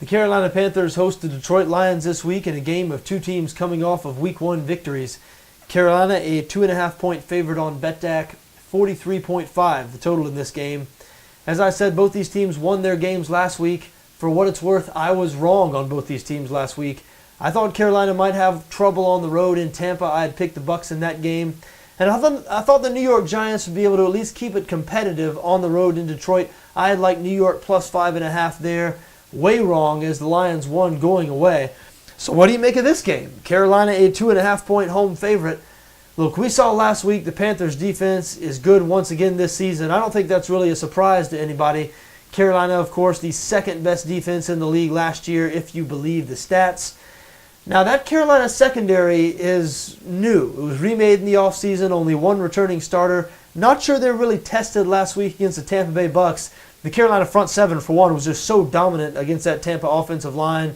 The Carolina Panthers host the Detroit Lions this week in a game of two teams coming off of Week 1 victories. Carolina a 2.5-point favorite on BETDAQ, 43.5 the total in this game. As I said, both these teams won their games last week. For what it's worth, I was wrong on both these teams last week. I thought Carolina might have trouble on the road in Tampa. I had picked the Bucs in that game. And I thought the New York Giants would be able to at least keep it competitive on the road in Detroit. I had like New York plus 5.5 there. Way wrong as the Lions won going away. So what do you make of this game? Carolina a 2.5-point home favorite. Look, we saw last week the Panthers defense is good once again this season. I don't think that's really a surprise to anybody. Carolina, of course, the second best defense in the league last year, if you believe the stats. Now, that Carolina secondary is new. It was remade in the offseason, only one returning starter. Not sure they were really tested last week against the Tampa Bay Bucs. The Carolina front seven, for one, was just so dominant against that Tampa offensive line.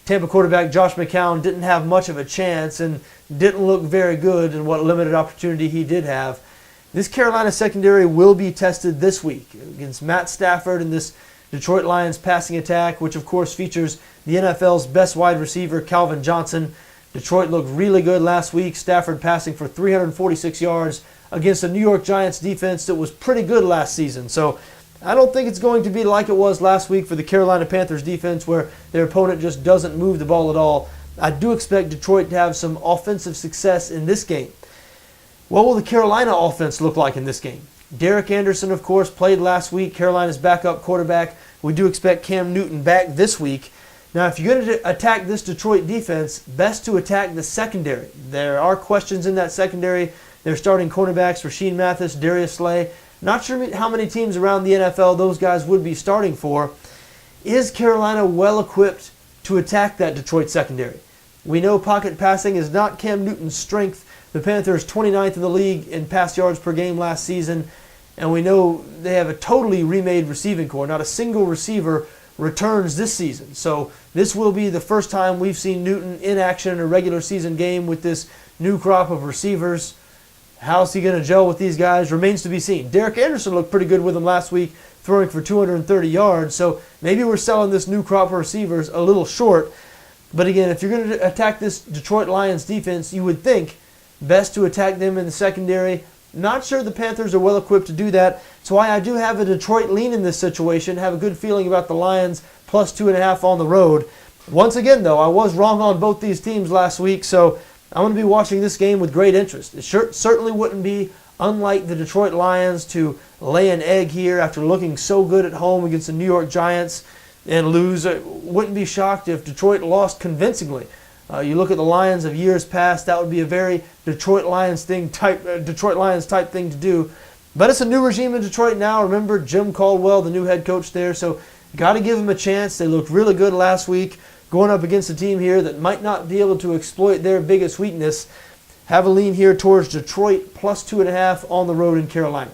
Tampa quarterback Josh McCown didn't have much of a chance and didn't look very good in what limited opportunity he did have. This Carolina secondary will be tested this week against Matt Stafford and this Detroit Lions passing attack, which of course features the NFL's best wide receiver, Calvin Johnson. Detroit looked really good last week. Stafford passing for 346 yards against a New York Giants defense that was pretty good last season. So I don't think it's going to be like it was last week for the Carolina Panthers defense where their opponent just doesn't move the ball at all. I do expect Detroit to have some offensive success in this game. What will the Carolina offense look like in this game? Derek Anderson, of course, played last week, Carolina's backup quarterback. We do expect Cam Newton back this week. Now, if you're going to attack this Detroit defense, best to attack the secondary. There are questions in that secondary. They're starting cornerbacks, Rasheed Mathis, Darius Slay. Not sure how many teams around the NFL those guys would be starting for. Is Carolina well equipped to attack that Detroit secondary? We know pocket passing is not Cam Newton's strength. The Panthers 29th in the league in pass yards per game last season. And we know they have a totally remade receiving corps. Not a single receiver returns this season. So this will be the first time we've seen Newton in action in a regular season game with this new crop of receivers. How's he going to gel with these guys remains to be seen. Derek Anderson looked pretty good with them last week, throwing for 230 yards. So maybe we're selling this new crop of receivers a little short. But again, if you're going to attack this Detroit Lions defense, you would think best to attack them in the secondary. Not sure the Panthers are well equipped to do that. So I do have a Detroit lean in this situation. Have a good feeling about the Lions plus 2.5 on the road. Once again, though, I was wrong on both these teams last week. So I'm going to be watching this game with great interest. It certainly wouldn't be unlike the Detroit Lions to lay an egg here after looking so good at home against the New York Giants and lose. I wouldn't be shocked if Detroit lost convincingly. You look at the Lions of years past, that would be a very Detroit Lions type thing to do. But it's a new regime in Detroit now. Remember Jim Caldwell, the new head coach there, so got to give them a chance. They looked really good last week, going up against a team here that might not be able to exploit their biggest weakness. Have a lean here towards Detroit plus 2.5 on the road in Carolina.